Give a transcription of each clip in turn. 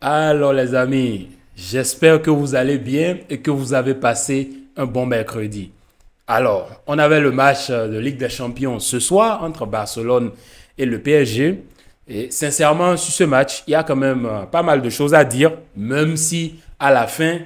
Alors les amis, j'espère que vous allez bien et que vous avez passé un bon mercredi. Alors, on avait le match de Ligue des Champions ce soir entre Barcelone et le PSG. Et sincèrement, sur ce match, il y a quand même pas mal de choses à dire, même si à la fin,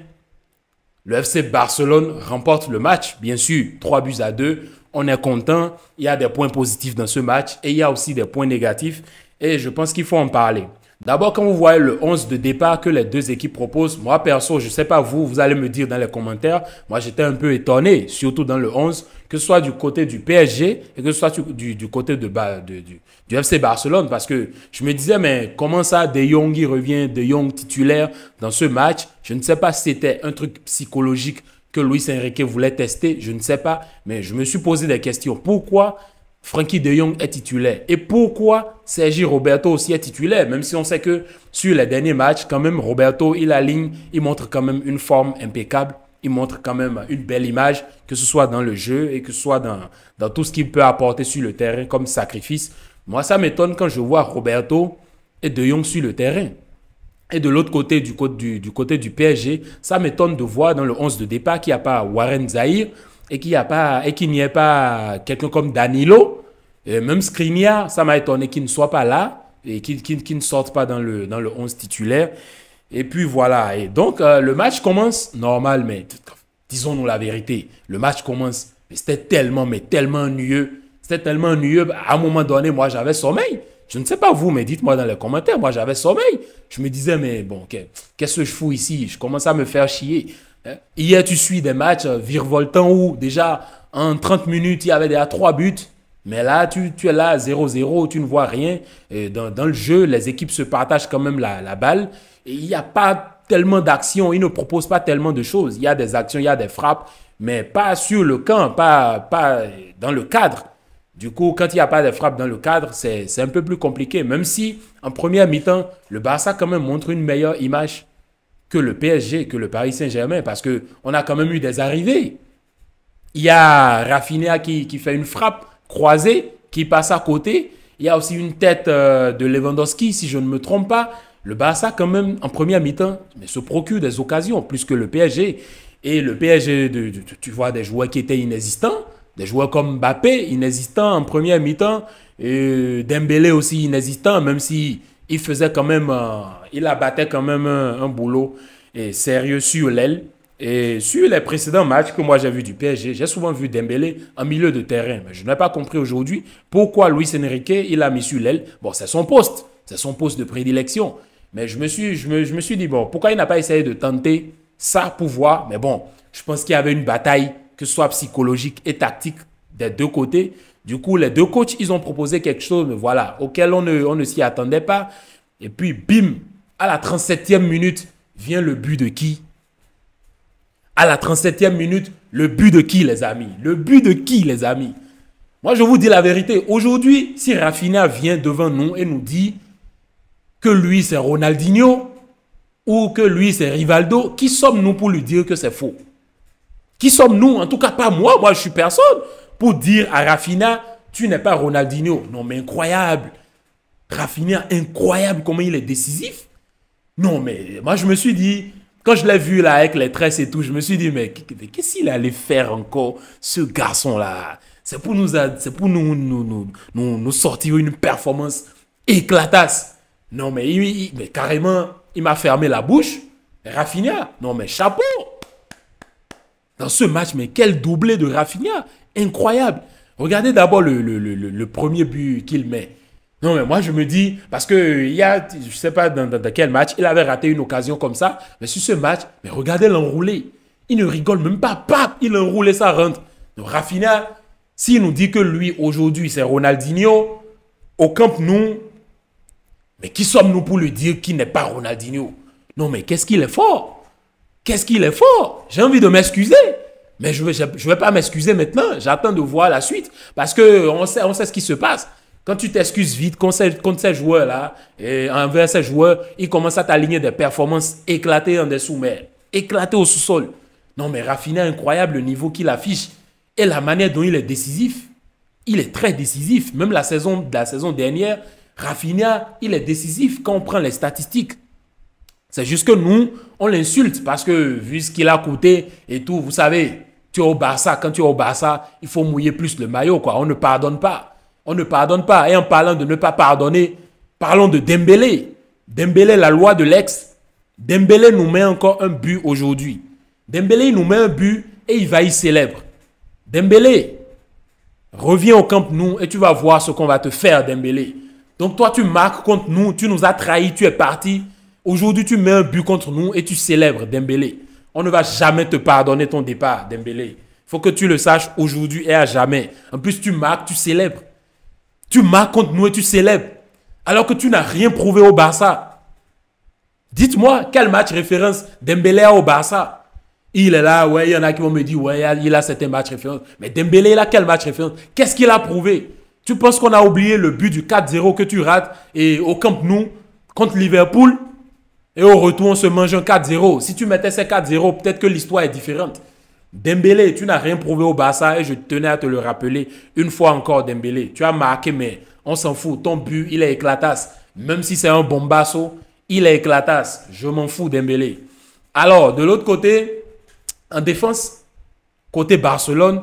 le FC Barcelone remporte le match. Bien sûr, 3 buts à 2. On est content. Il y a des points positifs dans ce match et il y a aussi des points négatifs. Et je pense qu'il faut en parler. D'abord, quand vous voyez le 11 de départ que les deux équipes proposent, moi perso, je ne sais pas vous, vous allez me dire dans les commentaires, moi j'étais un peu étonné, surtout dans le 11, que ce soit du côté du PSG et que ce soit du côté du FC Barcelone, parce que je me disais, mais comment ça, De Jong, il revient, De Jong titulaire dans ce match? Je ne sais pas si c'était un truc psychologique que Luis Enrique voulait tester, je ne sais pas, mais je me suis posé des questions. Pourquoi Frenkie de Jong est titulaire? Et pourquoi Sergi Roberto aussi est titulaire? Même si on sait que sur les derniers matchs, quand même, Roberto, il aligne, il montre quand même une forme impeccable. Il montre quand même une belle image, que ce soit dans le jeu et que ce soit dans tout ce qu'il peut apporter sur le terrain comme sacrifice. Moi, ça m'étonne quand je vois Roberto et de Jong sur le terrain. Et de l'autre côté, du côté du PSG, ça m'étonne de voir dans le 11 de départ qu'il n'y a pas Warren Zahir et qu'il n'y ait pas quelqu'un comme Danilo. Et même Skriniar, ça m'a étonné qu'il ne soit pas là et qu'il ne sorte pas dans le 11 titulaire. Et puis voilà. Et donc, le match commence normal, mais disons-nous la vérité. Le match commence, mais c'était mais tellement ennuyeux. C'était tellement ennuyeux. À un moment donné, moi, j'avais sommeil. Je ne sais pas vous, mais dites-moi dans les commentaires. Moi, j'avais sommeil. Je me disais, mais bon, qu'est-ce que je fous ici? Je commence à me faire chier. Hier, tu suis des matchs virevoltants où déjà en 30 minutes, il y avait déjà 3 buts. Mais là, tu es là 0-0, tu ne vois rien. Et dans le jeu, les équipes se partagent quand même la balle. Et il n'y a pas tellement d'actions. Ils ne proposent pas tellement de choses. Il y a des actions, il y a des frappes, mais pas sur le camp, pas dans le cadre. Du coup, quand il n'y a pas de frappe dans le cadre, c'est un peu plus compliqué. Même si, en première mi-temps, le Barça quand même montre une meilleure image que le PSG, que le Paris Saint-Germain, parce qu'on a quand même eu des arrivées. Il y a Rafinha qui fait une frappe croisée, qui passe à côté. Il y a aussi une tête de Lewandowski, si je ne me trompe pas. Le Barça, quand même, en première mi-temps, se procure des occasions, plus que le PSG. Et le PSG, tu vois des joueurs qui étaient inexistants. Des joueurs comme Mbappé, inexistant en première mi-temps. Et Dembélé aussi inexistant, même si il faisait quand même, il abattait quand même un boulot sérieux sur l'aile. Et sur les précédents matchs que moi j'ai vu du PSG, j'ai souvent vu Dembélé en milieu de terrain. Mais je n'ai pas compris aujourd'hui pourquoi Luis Enrique il a mis sur l'aile. Bon, c'est son poste de prédilection. Mais je me suis dit, bon, pourquoi il n'a pas essayé de tenter ça pour voir? Mais bon, je pense qu'il y avait une bataille, que ce soit psychologique et tactique des deux côtés. Du coup, les deux coachs, ils ont proposé quelque chose, mais voilà, auquel on ne s'y attendait pas. Et puis, bim, à la 37e minute, vient le but de qui? À la 37e minute, le but de qui, les amis? Le but de qui, les amis? Moi, je vous dis la vérité. Aujourd'hui, si Rafinha vient devant nous et nous dit que lui, c'est Ronaldinho ou que lui, c'est Rivaldo, qui sommes-nous pour lui dire que c'est faux? Qui sommes-nous? En tout cas, pas moi. Moi, je suis personne pour dire à Rafinha, tu n'es pas Ronaldinho. Non, mais incroyable. Rafinha, incroyable comment il est décisif. Non, mais moi, je me suis dit, quand je l'ai vu là avec les tresses et tout, je me suis dit, mais qu'est-ce qu'il allait faire encore, ce garçon-là? C'est pour nous sortir une performance éclatasse. Non, mais carrément, il m'a fermé la bouche. Rafinha, non, mais chapeau. Dans ce match, mais quel doublé de Rafinha. Incroyable. Regardez d'abord le premier but qu'il met. Non, mais moi, je me dis, parce que il y a, je ne sais pas dans quel match, il avait raté une occasion comme ça, mais sur ce match, mais regardez l'enroulé. Il ne rigole même pas, pap, il enroule et ça rentre. Donc, Rafinha, s'il nous dit que lui, aujourd'hui, c'est Ronaldinho, au Camp Nou, mais qui sommes-nous pour lui dire qu'il n'est pas Ronaldinho? Non, mais qu'est-ce qu'il est fort? Qu'est-ce qu'il est fort? J'ai envie de m'excuser. Mais je vais pas m'excuser maintenant. J'attends de voir la suite. Parce qu'on sait ce qui se passe. Quand tu t'excuses vite contre ces joueurs-là, et envers ces joueurs, ils commencent à t'aligner des performances éclatées en dessous, mais éclatées au sous-sol. Non, mais Rafinha, incroyable le niveau qu'il affiche. Et la manière dont il est décisif. Il est très décisif. Même la saison dernière, Rafinha, il est décisif quand on prend les statistiques. C'est juste que nous, on l'insulte parce que vu ce qu'il a coûté et tout, vous savez, tu es au Barça, quand tu es au Barça, il faut mouiller plus le maillot, quoi. On ne pardonne pas. On ne pardonne pas. Et en parlant de ne pas pardonner, parlons de Dembélé. Dembélé, la loi de l'ex. Dembélé nous met encore un but aujourd'hui. Dembélé, il nous met un but et il va y célèbre. Dembélé, reviens au Camp Nou et tu vas voir ce qu'on va te faire, Dembélé. Donc toi, tu marques contre nous, tu nous as trahis, tu es parti. Aujourd'hui, tu mets un but contre nous et tu célèbres, Dembélé. On ne va jamais te pardonner ton départ, Dembélé. Il faut que tu le saches aujourd'hui et à jamais. En plus, tu marques, tu célèbres. Tu marques contre nous et tu célèbres. Alors que tu n'as rien prouvé au Barça. Dites-moi, quel match référence Dembélé a au Barça? Il est là, ouais, il y en a qui vont me dire, ouais, il a certains matchs référence. Mais Dembélé, il a quel match référence? Qu'est-ce qu'il a prouvé? Tu penses qu'on a oublié le but du 4-0 que tu rates et au Camp Nou contre Liverpool? Et au retour, on se mange un 4-0. Si tu mettais ces 4-0, peut-être que l'histoire est différente. Dembélé, tu n'as rien prouvé au Barça et je tenais à te le rappeler une fois encore, Dembélé. Tu as marqué, mais on s'en fout. Ton but, il est éclatasse. Même si c'est un bombasso, il est éclatasse. Je m'en fous, Dembélé. Alors, de l'autre côté, en défense, côté Barcelone,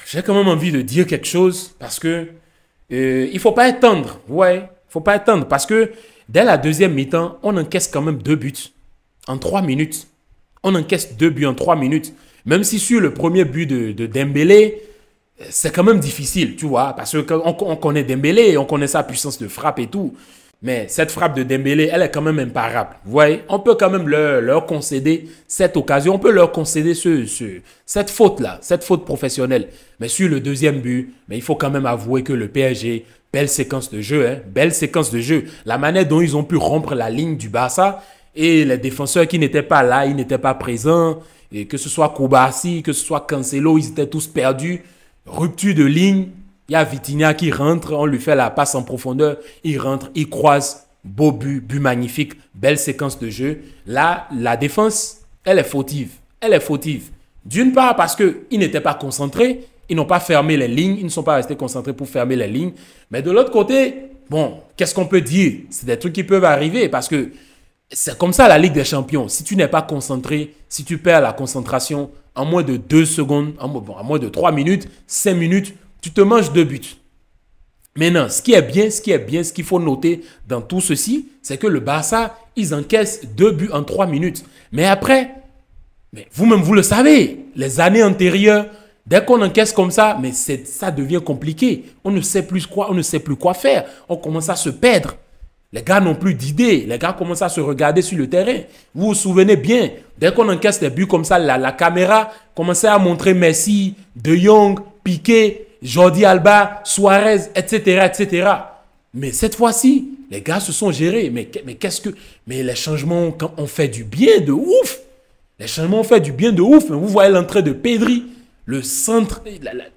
j'ai quand même envie de dire quelque chose parce que il ne faut pas être tendre. Ouais, il ne faut pas être tendre parce que dès la deuxième mi-temps, on encaisse quand même 2 buts en 3 minutes. On encaisse 2 buts en 3 minutes. Même si sur le premier but de Dembélé, c'est quand même difficile, tu vois, parce qu'on connaît Dembélé, on connaît sa puissance de frappe et tout. Mais cette frappe de Dembélé, elle est quand même imparable. Vous voyez, on peut quand même leur concéder cette occasion, on peut leur concéder cette faute-là, cette faute professionnelle. Mais sur le deuxième but, mais il faut quand même avouer que le PSG, belle séquence de jeu, hein, belle séquence de jeu. La manière dont ils ont pu rompre la ligne du Barça et les défenseurs qui n'étaient pas là, ils n'étaient pas présents, et que ce soit Koubarsi, que ce soit Cancelo, ils étaient tous perdus. Rupture de ligne. Il y a Vitinha qui rentre, on lui fait la passe en profondeur, il rentre, il croise, beau but, but magnifique, belle séquence de jeu. Là, la défense, elle est fautive. Elle est fautive. D'une part parce qu'ils n'étaient pas concentrés, ils n'ont pas fermé les lignes, ils ne sont pas restés concentrés pour fermer les lignes. Mais de l'autre côté, bon, qu'est-ce qu'on peut dire? C'est des trucs qui peuvent arriver parce que c'est comme ça la Ligue des Champions. Si tu n'es pas concentré, si tu perds la concentration en moins de 2 secondes, en moins de 3 minutes, 5 minutes, tu te manges 2 buts. Maintenant, ce qu'il faut noter dans tout ceci, c'est que le Barça, ils encaissent 2 buts en 3 minutes. Mais après, vous-même, vous le savez, les années antérieures, dès qu'on encaisse comme ça, mais ça devient compliqué. On ne sait plus quoi faire. On commence à se perdre. Les gars n'ont plus d'idées. Les gars commencent à se regarder sur le terrain. Vous vous souvenez bien, dès qu'on encaisse des buts comme ça, la caméra commençait à montrer Messi, De Jong, Piqué, Jordi Alba, Suarez, etc., etc. Mais cette fois-ci, les gars se sont gérés. Mais les changements ont fait du bien de ouf. Les changements ont fait du bien de ouf. Vous voyez l'entrée de Pedri, le centre,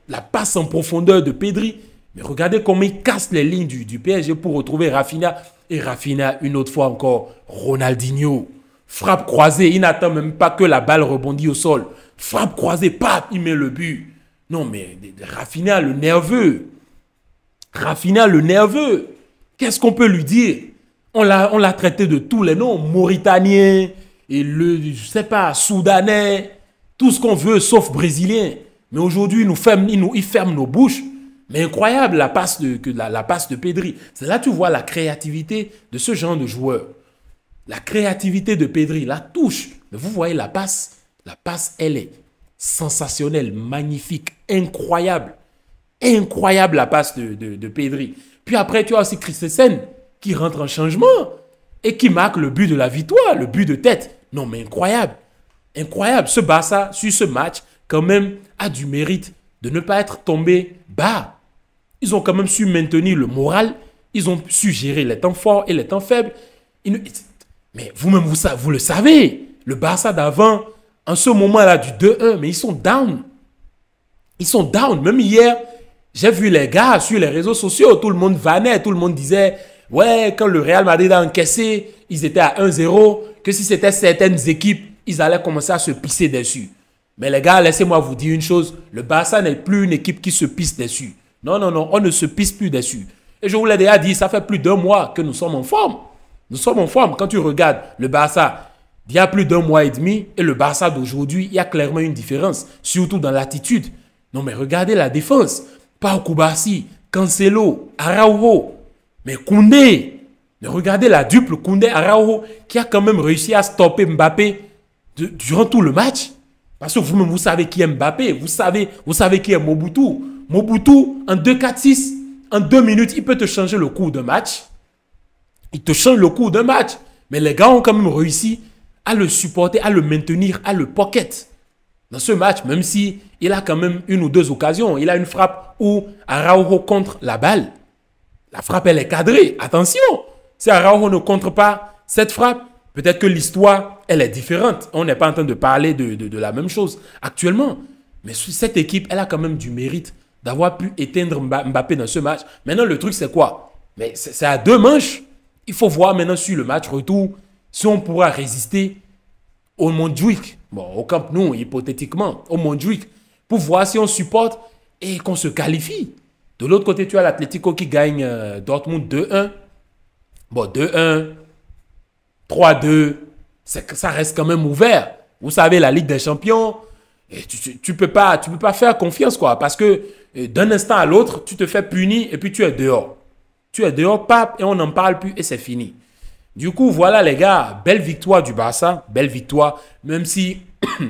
la passe en profondeur de Pedri. Mais regardez comment il casse les lignes du PSG pour retrouver Rafinha. Et Rafinha, une autre fois encore, Ronaldinho. Frappe croisée, il n'attend même pas que la balle rebondisse au sol. Frappe croisée, paf, il met le but. Non, mais Rafinha, le nerveux. Rafinha, le nerveux. Qu'est-ce qu'on peut lui dire? On l'a traité de tous les noms. Mauritanien, et je sais pas, Soudanais, tout ce qu'on veut, sauf Brésilien. Mais aujourd'hui, il ferme nos bouches. Mais incroyable, la passe de Pedri. C'est là que tu vois la créativité de ce genre de joueur. La créativité de Pedri, la touche. Mais vous voyez la passe, elle est sensationnelle, magnifique, incroyable. Incroyable la passe de Pedri. Puis après, tu as aussi Christensen qui rentre en changement et qui marque le but de la victoire, le but de tête. Non, mais incroyable. Incroyable. Ce Barça, sur ce match, quand même, a du mérite de ne pas être tombé bas. Ils ont quand même su maintenir le moral. Ils ont su gérer les temps forts et les temps faibles. Mais vous-même, vous le savez. Le Barça d'avant, en ce moment-là du 2-1, mais ils sont down. Ils sont down. Même hier, j'ai vu les gars sur les réseaux sociaux, tout le monde vannait, tout le monde disait, ouais, quand le Real Madrid a encaissé, ils étaient à 1-0, que si c'était certaines équipes, ils allaient commencer à se pisser dessus. Mais les gars, laissez-moi vous dire une chose, le Barça n'est plus une équipe qui se pisse dessus. Non, non, non, on ne se pisse plus dessus. Et je vous l'ai déjà dit, ça fait plus d'1 mois que nous sommes en forme. Nous sommes en forme. Quand tu regardes le Barça d'il y a plus d'un mois et demi et le Barça d'aujourd'hui, il y a clairement une différence, surtout dans l'attitude. Non, mais regardez la défense. Pau Kubasi, Cancelo, Araujo, mais Koundé. Mais regardez la duple Koundé-Araujo qui a quand même réussi à stopper Mbappé durant tout le match. Parce que vous-même, vous savez qui est Mbappé. Vous savez qui est Mobutu. Mobutu, en 2-4-6, en 2 minutes, il peut te changer le cours d'un match. Il te change le cours d'un match. Mais les gars ont quand même réussi à le supporter, à le maintenir, à le pocket. Dans ce match, même si il a quand même une ou deux occasions, il a une frappe où Araujo contre la balle. La frappe, elle est cadrée. Attention, si Araujo ne contre pas cette frappe, peut-être que l'histoire, elle est différente. On n'est pas en train de parler de la même chose actuellement. Mais cette équipe, elle a quand même du mérite d'avoir pu éteindre Mbappé dans ce match. Maintenant, le truc, c'est quoi? Mais c'est à 2 manches. Il faut voir maintenant sur le match retour si on pourra résister au Montjuic. Bon, au Camp Nou, hypothétiquement, au Montjuic, pour voir si on supporte et qu'on se qualifie. De l'autre côté, tu as l'Atlético qui gagne Dortmund 2-1. Bon, 2-1, 3-2, ça reste quand même ouvert. Vous savez, la Ligue des Champions, tu peux pas faire confiance, quoi. Parce que d'un instant à l'autre, tu te fais punir et puis tu es dehors. Tu es dehors, pape, et on n'en parle plus et c'est fini. Du coup, voilà les gars, belle victoire du Barça, belle victoire, même si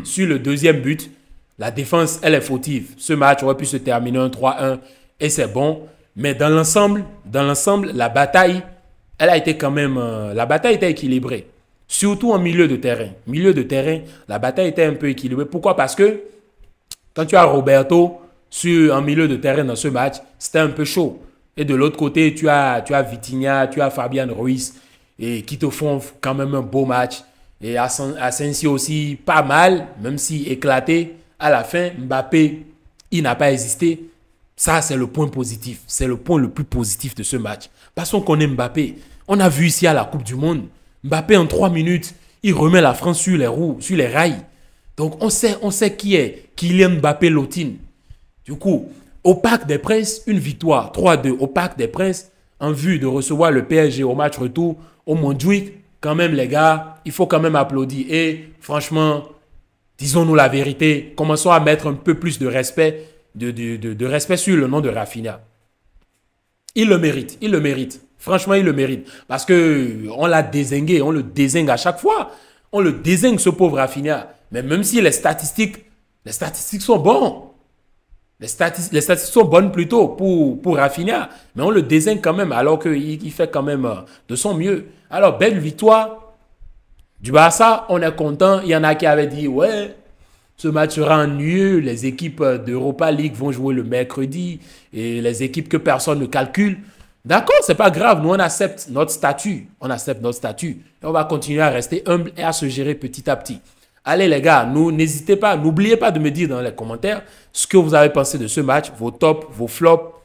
sur le deuxième but, la défense, elle est fautive. Ce match aurait pu se terminer 1-3-1 et c'est bon. Mais dans l'ensemble, la bataille, elle a été quand même, la bataille était équilibrée. Surtout en milieu de terrain. Milieu de terrain, la bataille était un peu équilibrée. Pourquoi? Parce que quand tu as Roberto en milieu de terrain dans ce match, c'était un peu chaud. Et de l'autre côté, tu as Vitinha, tu as Fabian Ruiz, et qui te font quand même un beau match. Et Asensio aussi, pas mal, même si éclaté. À la fin, Mbappé, il n'a pas hésité. Ça, c'est le point positif. C'est le point le plus positif de ce match. Parce qu'on connaît Mbappé. On a vu ici à la Coupe du Monde. Mbappé, en 3 minutes, il remet la France sur les roues, sur les rails. Donc, on sait qui est Kylian Mbappé Lotine. Du coup, au Parc des Princes, une victoire 3-2 au Parc des Princes en vue de recevoir le PSG au match retour au Montjuic. Quand même, les gars, il faut quand même applaudir. Et franchement, disons-nous la vérité, commençons à mettre un peu plus de respect, de respect sur le nom de Rafinha. Il le mérite, il le mérite. Franchement, il le mérite. Parce qu'on l'a dézingué, on le dézingue à chaque fois. On le dézingue, ce pauvre Rafinha. Mais même si les statistiques sont bonnes. Les statistiques sont bonnes plutôt pour Rafinha. Mais on le désigne quand même alors qu'il fait quand même de son mieux. Alors, belle victoire du Barça. On est content. Il y en a qui avaient dit, ouais, ce match sera ennuyeux. Les équipes d'Europa League vont jouer le mercredi. Et les équipes que personne ne calcule. D'accord, c'est pas grave. Nous, on accepte notre statut. On accepte notre statut. Et on va continuer à rester humble et à se gérer petit à petit. Allez les gars, n'hésitez pas, n'oubliez pas de me dire dans les commentaires ce que vous avez pensé de ce match, vos tops, vos flops.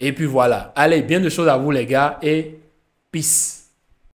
Et puis voilà. Allez, bien de choses à vous les gars et peace.